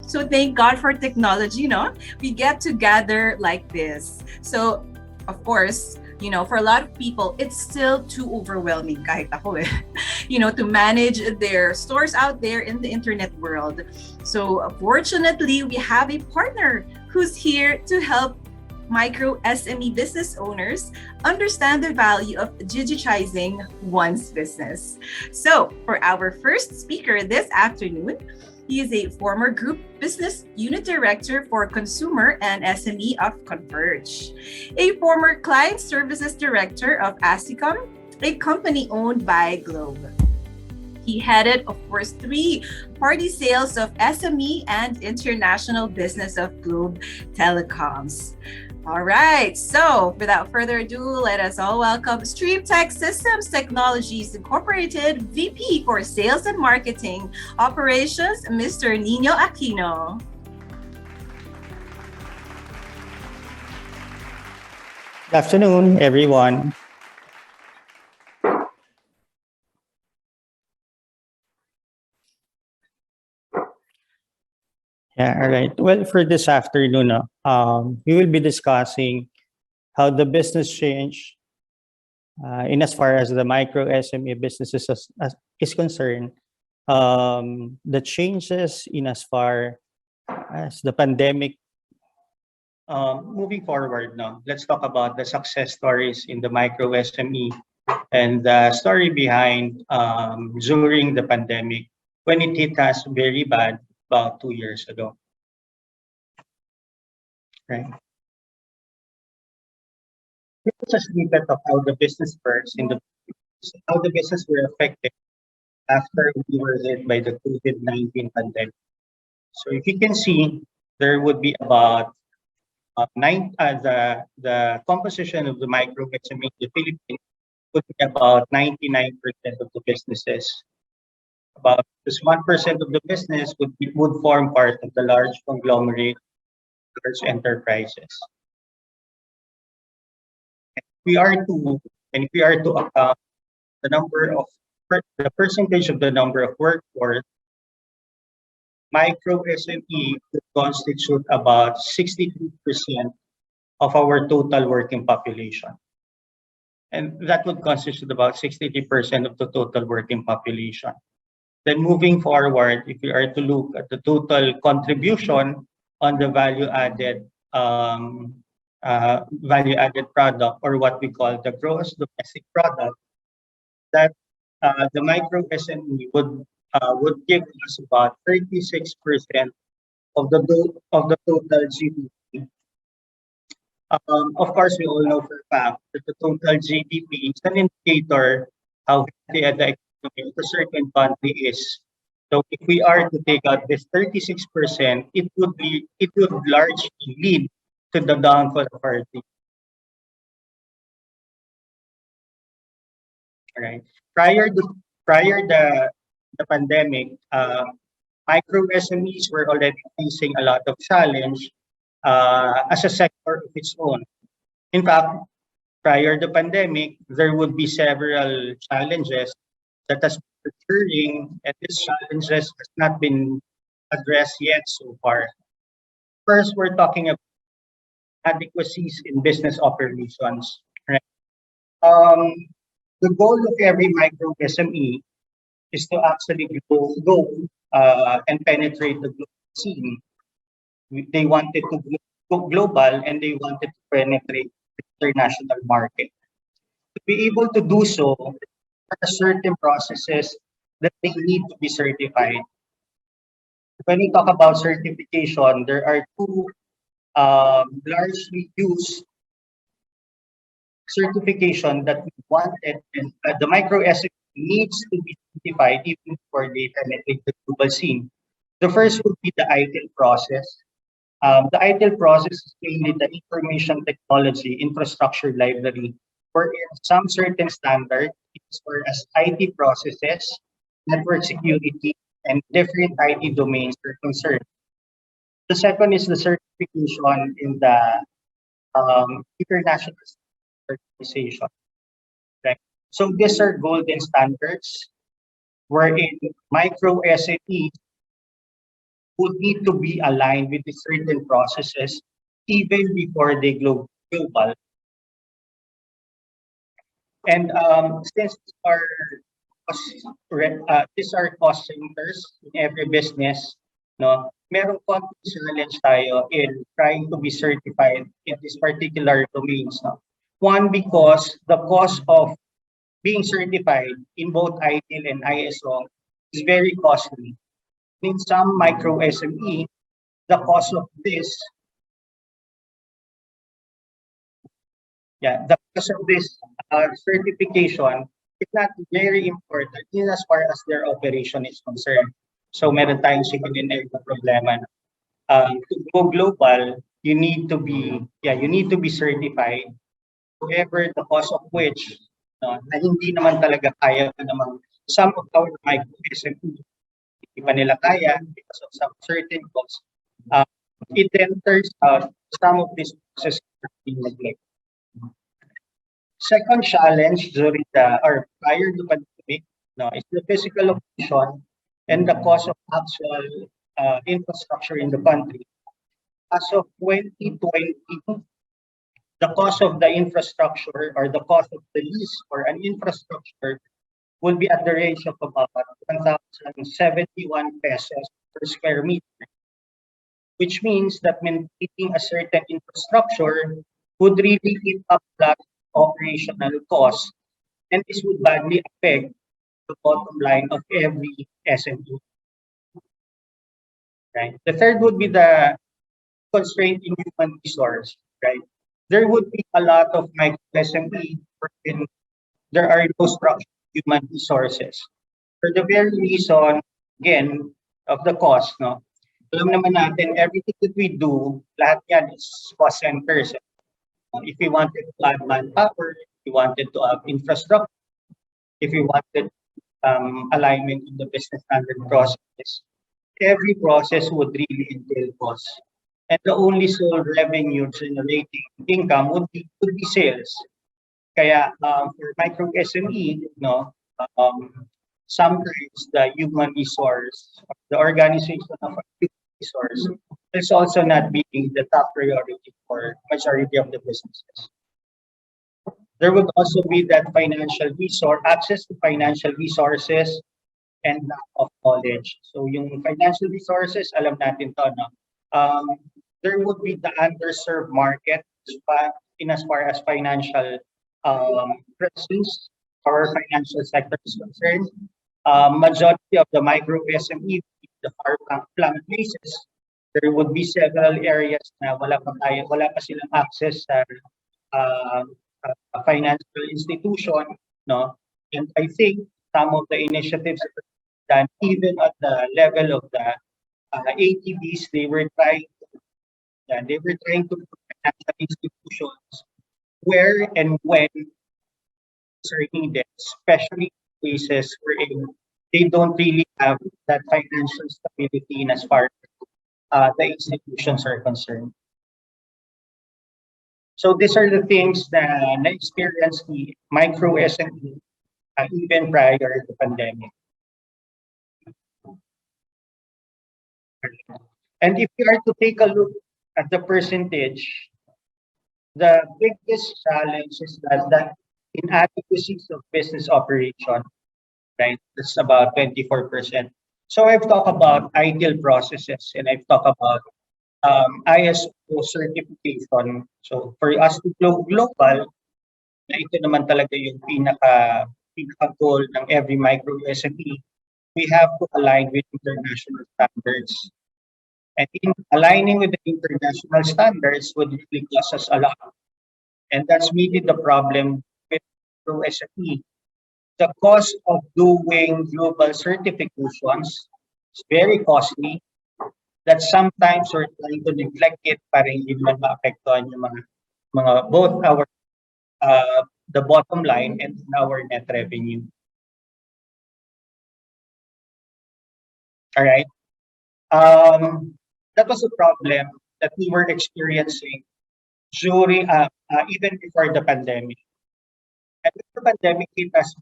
So thank God for technology, no? We get together like this. So, of course, for a lot of people, it's still too overwhelming, kahit ako to manage their stores out there in the internet world. So fortunately, we have a partner who's here to help micro SME business owners understand the value of digitizing one's business. So for our first speaker this afternoon, he is a former Group Business Unit Director for Consumer and SME of Converge, a former Client Services Director of Asicom, a company owned by Globe. He headed, of course, 3-party sales of SME and international business of Globe Telecoms. All right, so without further ado, let us all welcome Streamtech Systems Technologies Incorporated VP for Sales and Marketing Operations, Mr. Niño Aquino. Good afternoon, everyone. Yeah, all right. Well, for this afternoon, we will be discussing how the business change in as far as the micro SME businesses is concerned, the changes in as far as the pandemic. Moving forward now, let's talk about the success stories in the micro SME and the story behind during the pandemic when it hit us very bad about 2 years ago. Right. This is a snippet of how the business works how the business were affected after we were hit by the COVID-19 pandemic. So if you can see, there would be about the composition of the micro SME in the Philippines would be about 99% of the businesses. About just 1% of the business would form part of the large conglomerate, large enterprises. If we are to account the percentage of the number of workforce, micro SME would constitute about 63% of our total working population. And that would constitute about 63% of the total working population. Then moving forward, if we are to look at the total contribution on the value-added product, or what we call the gross domestic product, that the micro SME would give us about 36% of the total GDP. Of course, we all know for a fact that the total GDP is an indicator how healthy the economy of a certain country is. So if we are to take out this 36%, it would largely lead to the downfall of our economy. All right. Prior the pandemic, micro SMEs were already facing a lot of challenge as a sector of its own. In fact, prior to the pandemic, there would be several challenges that has been occurring, and these challenges has not been addressed yet so far. First, we're talking about adequacies in business operations. Right? The goal of every micro SME is to actually go and penetrate the global scene. They wanted to go global, and they wanted to penetrate the international market. To be able to do so, there are certain processes that they need to be certified. When we talk about certification, there are two largely used certification that we wanted, and the micro SME needs to be certified even before they penetrate the global scene. The first would be the ITIL process. The ITIL process is mainly the Information Technology Infrastructure Library, wherein some certain standards, as far as IT processes, network security, and different IT domains are concerned. The second is the certification in the international organization. Right? So these are golden standards wherein micro SMEs would need to be aligned with the certain processes even before they go global. And since these are cost centers in every business, no, merong konting challenge tayo in trying to be certified in this particular domains. No? One, because the cost of being certified in both ITIL and ISO is very costly. In some micro SME, the cost of this, the cost of this certification is not very important in as far as their operation is concerned. So meron tayong chicken and egg na problema. To go global, you need to be certified. However, the cost of which na hindi naman talaga kaya pa namang some of our micro SME, hindi pa nila kaya because of some certain costs. It then turns out some of these processes are being neglected. Second challenge during or prior to pandemic, is the physical location and the cost of actual infrastructure in the country. As of 2020, the cost of the infrastructure or the cost of the lease for an infrastructure will be at the range of about 1,071 pesos per square meter, which means that maintaining a certain infrastructure would really eat up that operational cost, and this would badly affect the bottom line of every SME. Right. The third would be the constraint in human resource. Right. There would be a lot of micro SME wherein there are no structured human resources. For the very reason, again, of the cost, no? Alam naman natin, everything that we do, lahat yan is cost centers. If we wanted to add manpower, if we wanted to have infrastructure, if we wanted alignment in the business standard process, every process would really entail cost. And the only sole revenue generating income would be sales. Kaya for micro SME, sometimes the human resource, the organization of a human resource is also not being the top priority for majority of the businesses. There would also be that access to financial resources and lack of knowledge. So yung financial resources, alam natin to, no? There would be the underserved market in as far as financial presence or financial sector is concerned. Majority of the micro SME, the far-flung places, there would be several areas na wala pa silang access sa financial institution, no? And I think some of the initiatives done even at the level of the ATVs, they were trying to put financial institutions where and when are needed, especially cases wherein they don't really have that financial stability in as far as the institutions are concerned. So these are the things that I experienced the micro SME even prior to the pandemic. And if you are to take a look at the percentage, the biggest challenge is that inadequacies of business operation, right? That's about 24%. So I've talked about ideal processes and I've talked about ISO certification. So for us to go global, na ito naman talaga yung pinaka goal ng every micro SME, we have to align with international standards. And in aligning with the international standards would really cost us a lot. And that's maybe the problem with micro SME. The cost of doing global certifications is very costly, that sometimes we're trying to neglect it para hindi man maapektuhan yung mga both our the bottom line and our net revenue. All right. That was a problem that we were experiencing during even before the pandemic. And the pandemic hit us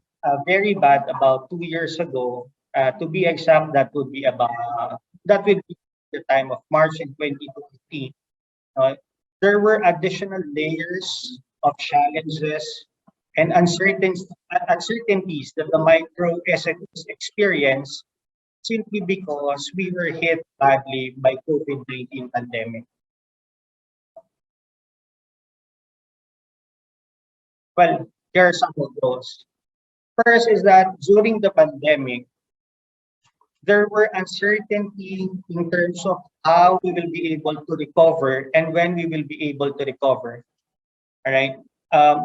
very bad about 2 years ago. To be exact, that would be the time of March in 2020, there were additional layers of challenges and uncertainties that the micro SMEs experience simply because we were hit badly by COVID-19 pandemic. Well, here are some of those. First is that during the pandemic, there were uncertainty in terms of how we will be able to recover and when we will be able to recover. All right.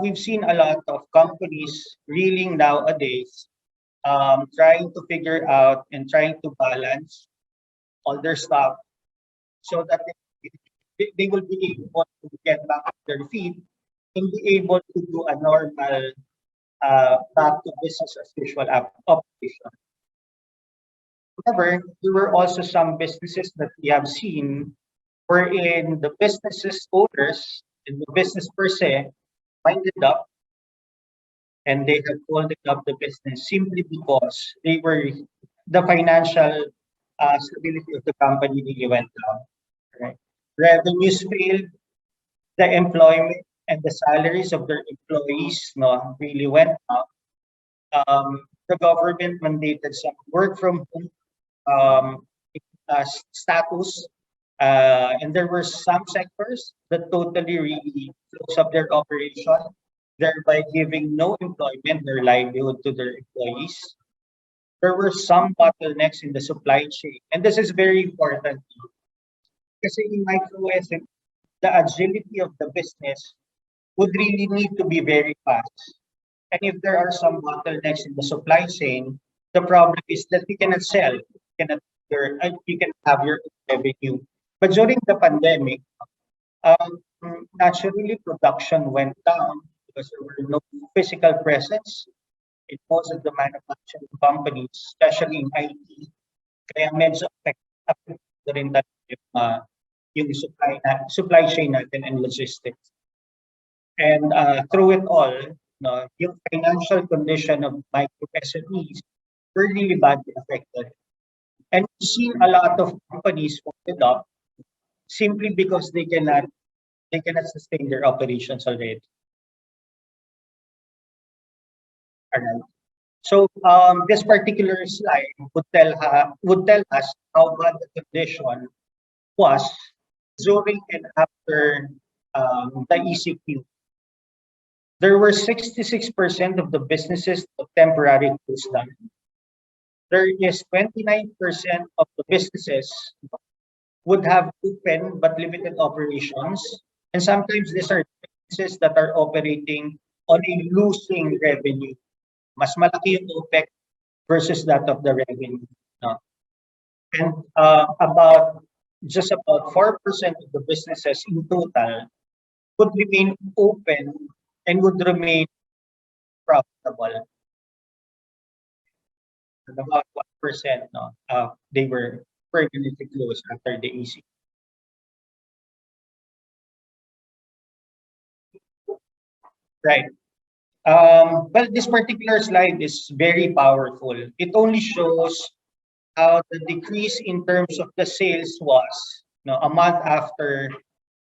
We've seen a lot of companies reeling nowadays, trying to figure out and trying to balance all their stuff so that they will be able to get back on their feet and be able to do a normal back to business as usual operation. However, there were also some businesses that we have seen wherein the businesses owners and the business per se winded up and they have folded up the business simply because they were the financial stability of the company really went down. Right? Revenues failed, the employment and the salaries of their employees really went up. The government mandated some work from home um, status, and there were some sectors that totally really closed up their operation, thereby giving no employment or livelihood to their employees. There were some bottlenecks in the supply chain, and this is very important because in micro SME, the agility of the business would really need to be very fast. And if there are some bottlenecks in the supply chain, the problem is that you cannot sell, you can have your revenue. But during the pandemic, um, naturally production went down because there were no physical presence in most of the manufacturing companies, especially in IT. Kaya medyo affected rin talaga yung supply chain natin and logistics. And through it all, yung financial condition of micro SMEs were really badly affected. And we've seen a lot of companies folded up simply because they cannot sustain their operations already. Alright. So this particular slide would tell us how bad the condition was during and after the ECQ. There were 66% of the businesses that temporarily closed down. There is 29% of the businesses would have open but limited operations. And sometimes these are businesses that are operating on a losing revenue. Mas malaki yung OPEX versus that of the revenue. No? And about 4% of the businesses in total would remain open and would remain profitable. And about 1%, they were permanently closed after the EC. Right. Well, this particular slide is very powerful. It only shows how the decrease in terms of the sales was a month after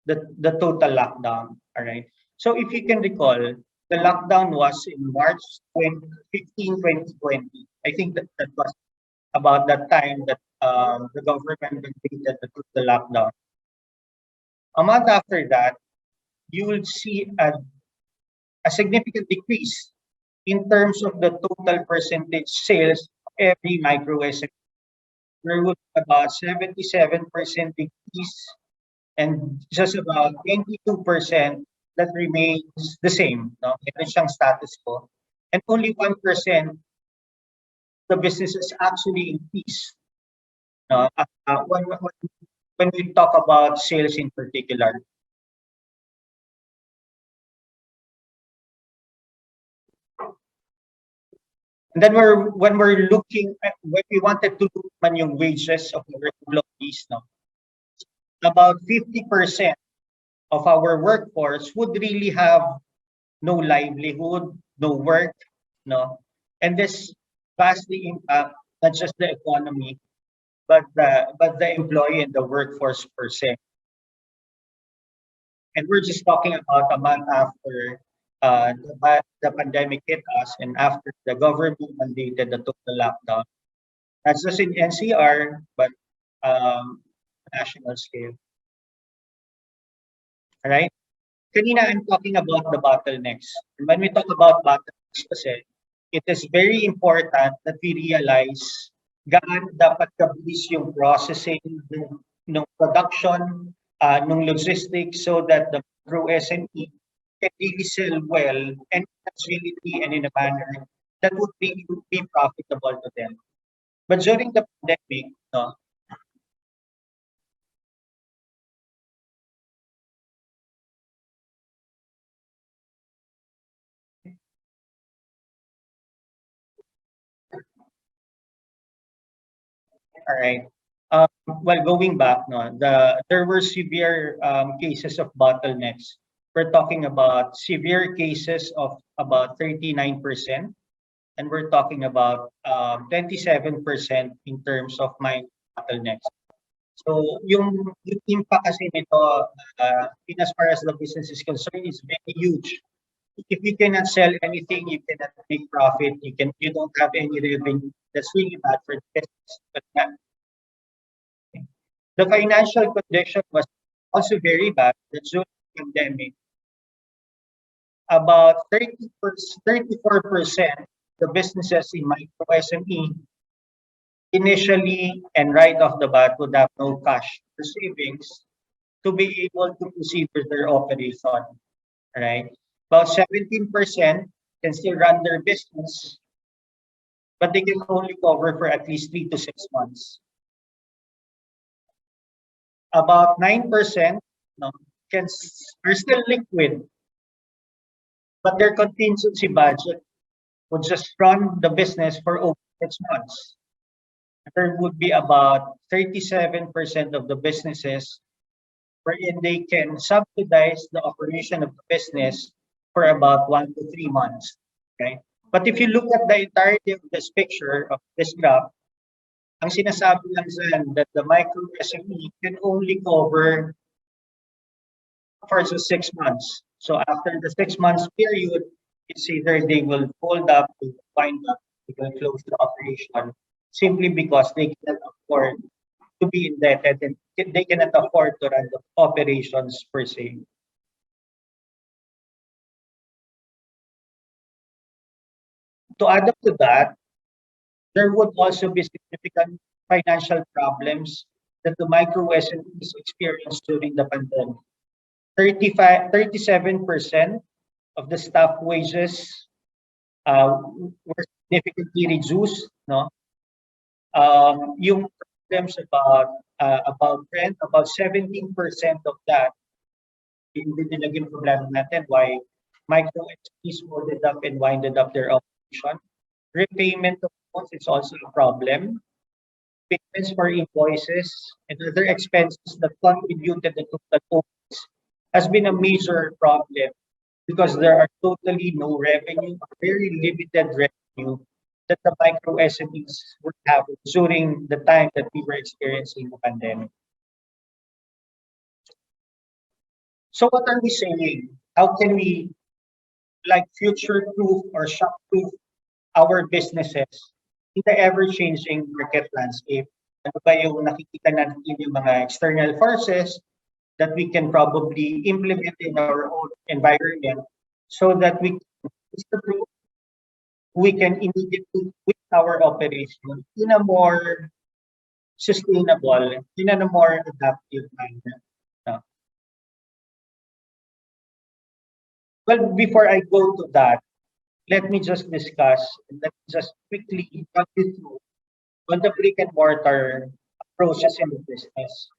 the total lockdown. All right. So if you can recall, the lockdown was in March 2015, 2020. I think that was about that time that the government mandated the lockdown. A month after that, you will see a significant decrease in terms of the total percentage sales of every micro SME. There was about 77% decrease and just about 22% that remains the same. Meron siyang status quo. And only 1% the businesses actually increase. When we talk about sales in particular. And then when we're looking at when we wanted to look at yung wages of our employees, about 50% of our workforce would really have no livelihood, no work, and this vastly impact not just the economy, but the employee and the workforce per se. And we're just talking about a month after the pandemic hit us and after the government mandated the total lockdown. That's just in NCR, but national scale. All right? Kanina, I'm talking about the bottlenecks. And when we talk about bottlenecks kasi, it is very important that we realize gaano dapat kabilis yung processing ng production, ng logistics so that the micro SME can really sell well and facility and in a manner that would be profitable to them. But during the pandemic, no, all right. Well, going back, no, there were severe cases of bottlenecks. We're talking about severe cases of about 39%, and we're talking about 27% in terms of minor bottlenecks. So yung impact kasi nito, in as far as the business is concerned, is very huge. If you cannot sell anything, you cannot make profit, you don't have any revenue. That's really bad for the business. But the financial condition was also very bad. During the pandemic, about 34% the businesses in micro SME initially and right off the bat would have no cash or savings to be able to proceed with their operation. Right? About 17% can still run their business, but they can only cover for at least 3 to 6 months. About 9% no, are still liquid, but their contingency budget would just run the business for over 6 months. There would be about 37% of the businesses wherein they can subsidize the operation of the business for about 1 to 3 months. Okay? But if you look at the entirety of this picture, of this graph, ang sinasabi lang dyan that the micro SME can only cover for just 6 months. So after the 6 months period, it's either they will fold up, they will wind up, they will close the operation simply because they cannot afford to be indebted and they cannot afford to run the operations per se. To add up to that, there would also be significant financial problems that the micro SMEs experienced during the pandemic. 37% of the staff wages were significantly reduced. No, yung problems about rent, about 17% of that hindi din naging problema natin. Why micro SMEs folded up and winded up their operation. Repayment of loans is also a problem. Payments for invoices and other expenses that contributed to the totals has been a major problem because there are totally no revenue, very limited revenue that the micro SMEs would have during the time that we were experiencing the pandemic. So what are we saying? How can we future-proof or shock-proof our businesses in the ever-changing market landscape? Ano ba yung nakikita natin yung mga external forces that we can probably implement in our own environment so that we can immediately quit our operation in a more sustainable, in a more adaptive manner. Well, before I go to that, let me just discuss, let me just quickly run you through on the brick and mortar approaches in the business.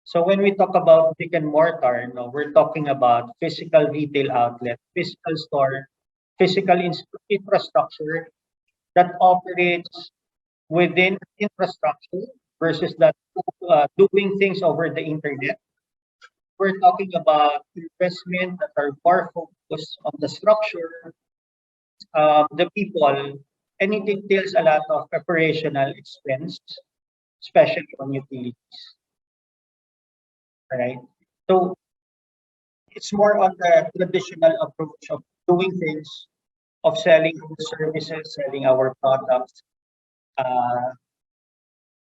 So when we talk about brick and mortar, we're talking about physical retail outlet, physical store, physical infrastructure that operates within infrastructure versus that doing things over the internet. We're talking about investment that are more focused on the structure, the people, and it entails a lot of operational expense. especially on utilities. All right. So it's more on the traditional approach of doing things, of selling services, selling our products uh,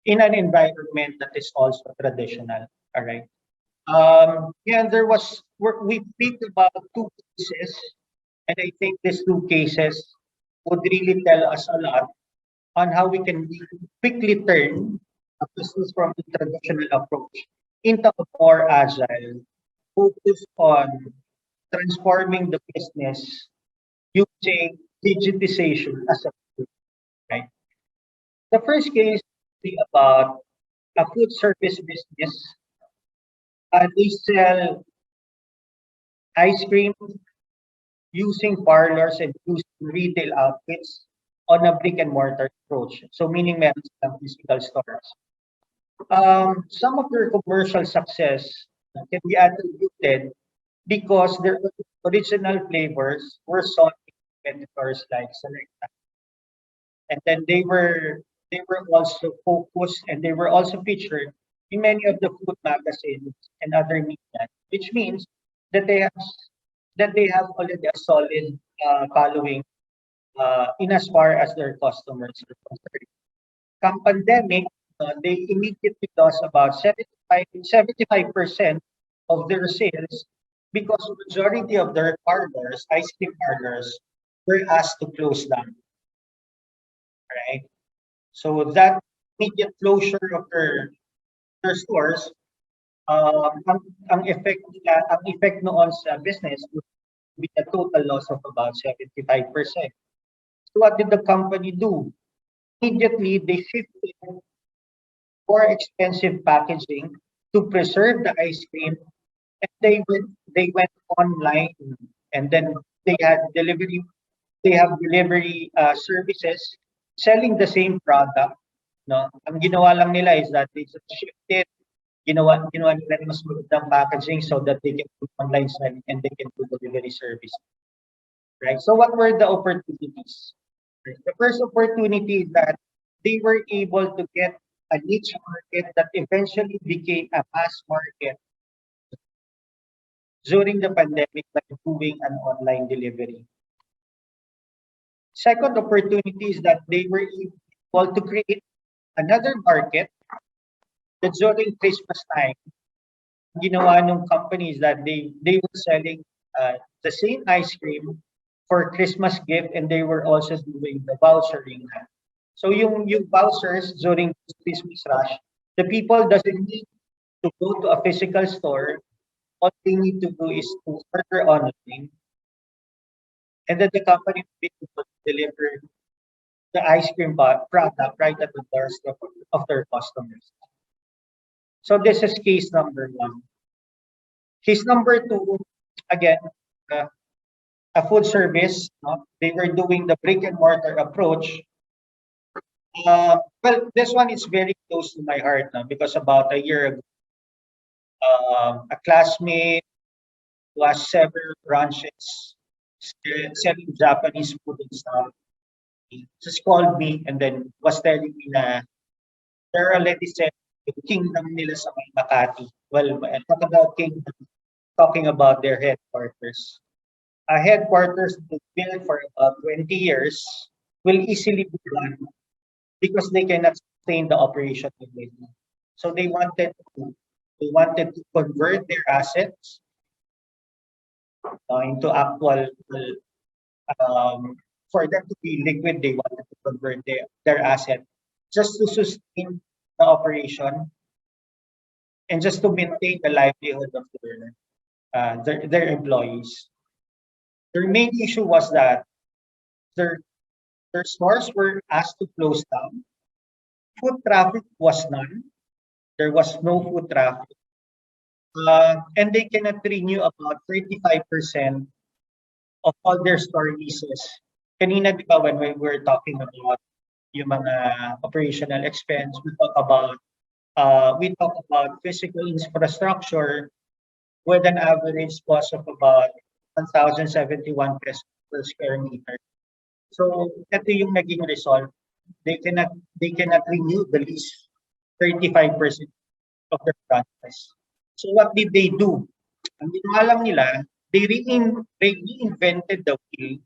in an environment that is also traditional. All right. Yeah, we speak about two cases, and I think these two cases would really tell us a lot on how we can quickly turn a business from the traditional approach into a more agile, focus on transforming the business using digitization as a tool, right? The first case is about a food service business. They sell ice cream using parlors and using retail outlets on a brick and mortar approach. So meaning meron silang physical stores. Some of their commercial success can be attributed because their original flavors were sought in competitors like Selecta. And then they were also focused and they were also featured in many of the food magazines and other media, which means that they have already a solid following in as far as their customers are concerned. Come pandemic, they immediately lost about 75% of their sales because majority of their parlors, ice cream parlors, were asked to close down, right? So that immediate closure of their stores, ang effect noon sa business would be a total loss of about 75%. So what did the company do? Immediately, they shifted more expensive packaging to preserve the ice cream, and they went online, and then they had delivery they have delivery services selling the same product. No, ang ginawa lang nila is that they just shifted, ginawa nila mas magandang packaging so that they can do online selling and they can do delivery service. Right. So what were the opportunities? Right. The first opportunity is that they were able to get a niche market that eventually became a mass market during the pandemic by doing an online delivery. Second opportunity is that they were able to create another market that during Christmas time, ginawa ng companies that they were selling the same ice cream for Christmas gift, and they were also doing the vouchering. So yung vouchers during Christmas rush, the people doesn't need to go to a physical store. All they need to do is to order online, and then the company will be able to deliver the ice cream product right at the doorstep of their customers. So this is case number one. Case number two, again, uh, a food service. They were doing the brick and mortar approach. Well, this one is very close to my heart now because about a year ago, a classmate who has several branches selling Japanese food and stuff. He just called me and then was telling me na they're already set yung kingdom nila sa may Makati. Well, talk about kingdom, talking about their headquarters. A headquarters built for about 20 years will easily be gone because they cannot sustain the operation immediately. So they wanted to convert their assets into actual for them to be liquid. They wanted to convert their asset just to sustain the operation and just to maintain the livelihood of their employees. Their main issue was that their their stores were asked to close down. Foot traffic was none. There was no foot traffic. And they cannot renew about 35% of all their store leases. Kanina, di ba, when we were talking about yung mga operational expense, we talk about physical infrastructure with an average cost of about 1,071 pesos per square meter. So ito yung naging result. They cannot renew the lease 35% of their branches. So what did they do? Ang ginawa lang nila, they reinvented the wheel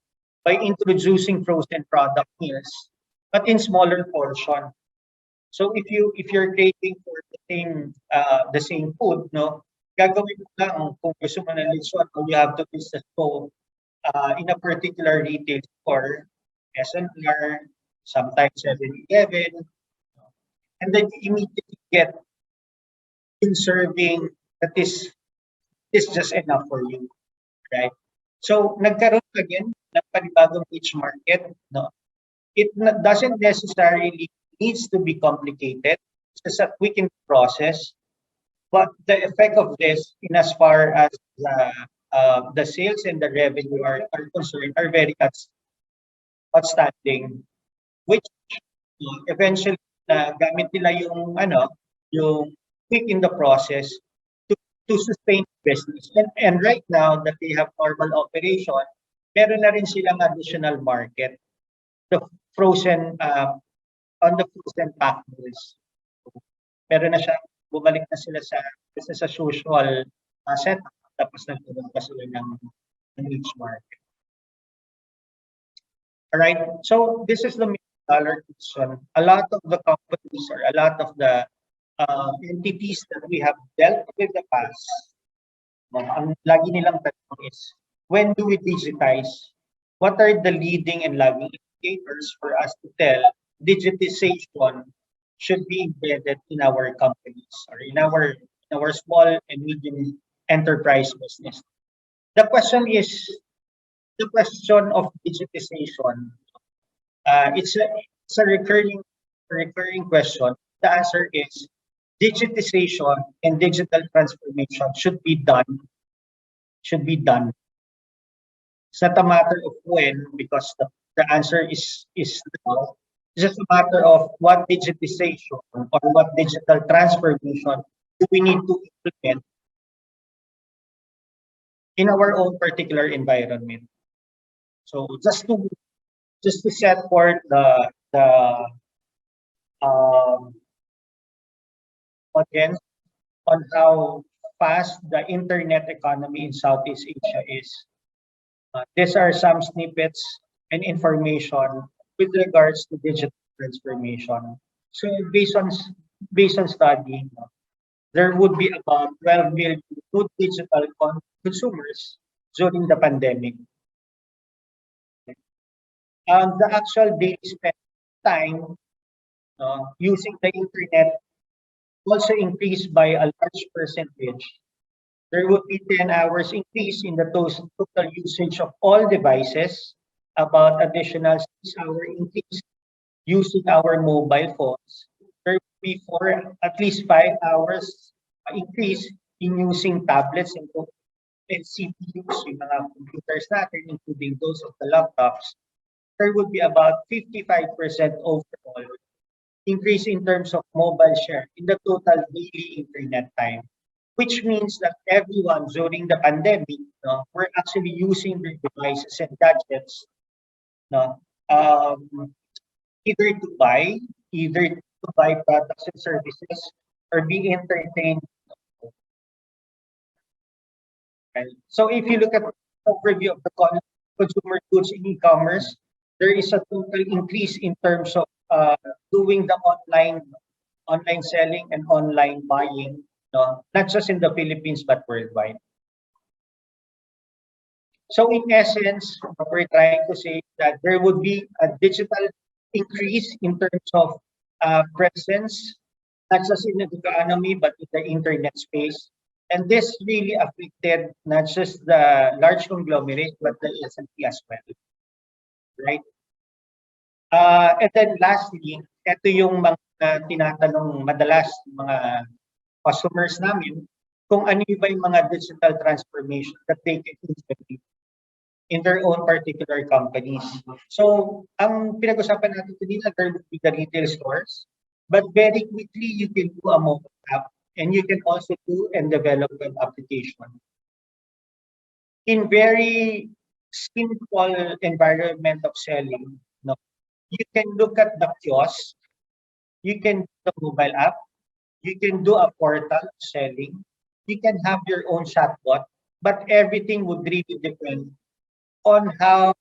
by introducing frozen product meals, but in smaller portion. So if you're craving for the same food, no, gagawin mo lang kung gusto mo ng lechon, you have to visit in a particular retail store, S&R, sometimes 7-Eleven, and then you immediately get in serving that is just enough for you, right? So nagkaroon again ng panibagong niche market, no? It doesn't necessarily needs to be complicated. It's just a quickened process. But the effect of this, in as far as the sales and the revenue are concerned, are very outstanding. Which eventually gamit nila yung quick in the process to sustain business. And right now that they have normal operation, meron na rin silang additional market. The frozen on the frozen pack meals. Meron na siya, bumalik na sila sa business as usual setup, tapos nagkaroon pa sila ng niche market. Alright, so this is the $1 question. A lot of the companies or a lot of the entities that we have dealt with the past, ang lagi nilang tanong is, when do we digitize? What are the leading and lagging indicators for us to tell digitization should be embedded in our companies or in our small and medium enterprise business? The question of digitization. It's a recurring question. The answer is digitization and digital transformation should be done. It's not a matter of when, because the answer is now. It's just a matter of what digitization or what digital transformation do we need to implement in our own particular environment. So just to set forth the audience on how fast the internet economy in Southeast Asia is. These are some snippets and information with regards to digital transformation. So based on study, there would be about 12 million good digital consumers during the pandemic. The actual daily spent time using the internet also increased by a large percentage. There would be 10 hours increase in the total usage of all devices, about additional 6-hour increase using our mobile phones. There would be at least 5 hours increase in using tablets and CPUs, yung mga computers natin, including those of the laptops. There would be about 55% overall increase in terms of mobile share in the total daily internet time, which means that everyone during the pandemic were actually using their devices and gadgets either to buy products and services or be entertained. Right? So if you look at the overview of the consumer goods in e-commerce, there is a total increase in terms of doing the online selling and online buying, not just in the Philippines but worldwide. So in essence, what we're trying to say is that there would be a digital increase in terms of presence, not just in the economy but in the internet space. And this really affected not just the large conglomerate but the SME as well. Right? And then lastly, ito yung mga tinatanong madalas mga customers namin kung ano ba yung mga digital transformation that they can implement in their own particular companies. So, ang pinag-usapan natin kanina, there would be the retail stores, but very quickly you can do a mobile app and you can also do and develop an application. In very simple environment of selling, you can look at the kiosk, you can do the mobile app, You can do a portal selling. You can have your own chatbot, but everything would really depend on how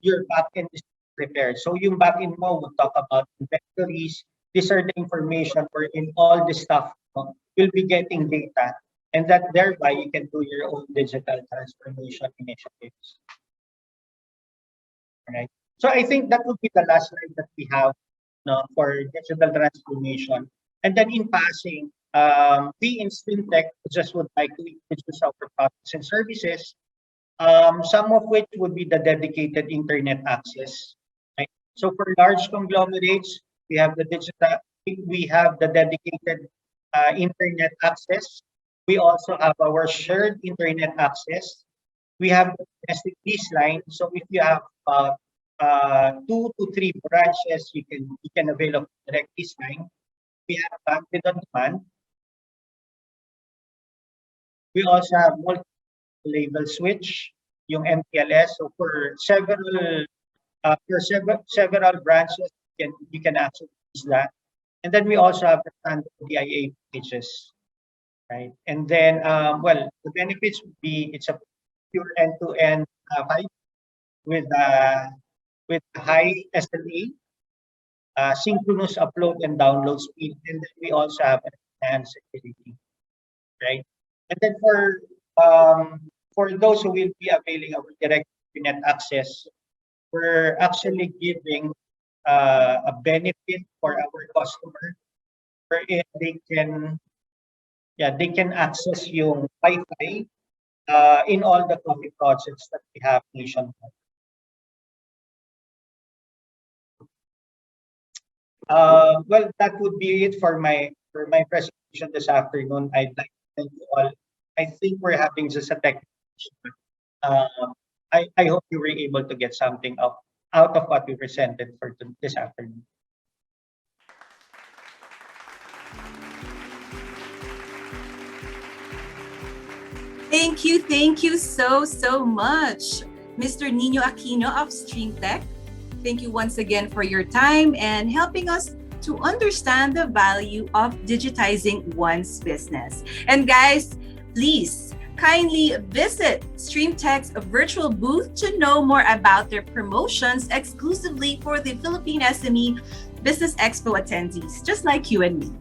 your backend is prepared. So yung backend mo would talk about inventories. These are the information wherein all this stuff will be getting data, and that thereby you can do your own digital transformation initiatives. Right. So I think that would be the last slide that we have for digital transformation. And then in passing, we in Streamtech just would like to introduce our products and services, some of which would be the dedicated internet access. Right? So for large conglomerates, we have the dedicated internet access. We also have our shared internet access. We have the domestic lease line. So if you have 2 to 3 branches, you can avail of direct lease line. We have bandwidth on demand. We also have multi-label switch, yung MPLS. So for several branches, you can actually use that. And then we also have the standard DIA packages, right? And then, well, the benefits would be it's a pure end-to-end pipe with high SLA, synchronous upload and download speed, and then we also have enhanced security, right? And then for those who will be availing our direct internet access, we're actually giving a benefit for our customer wherein they can access yung Wi-Fi in all the coffee projects that we have nationwide. Well, that would be it for my presentation this afternoon. I'd like to thank you all. I think we're having just a technical issue. I hope you were able to get something out of what we presented for this afternoon. Thank you so much, Mr. Niño Aquino of Streamtech. Thank you once again for your time and helping us to understand the value of digitizing one's business. And guys, please kindly visit Streamtech's virtual booth to know more about their promotions exclusively for the Philippine SME Business Expo attendees, just like you and me.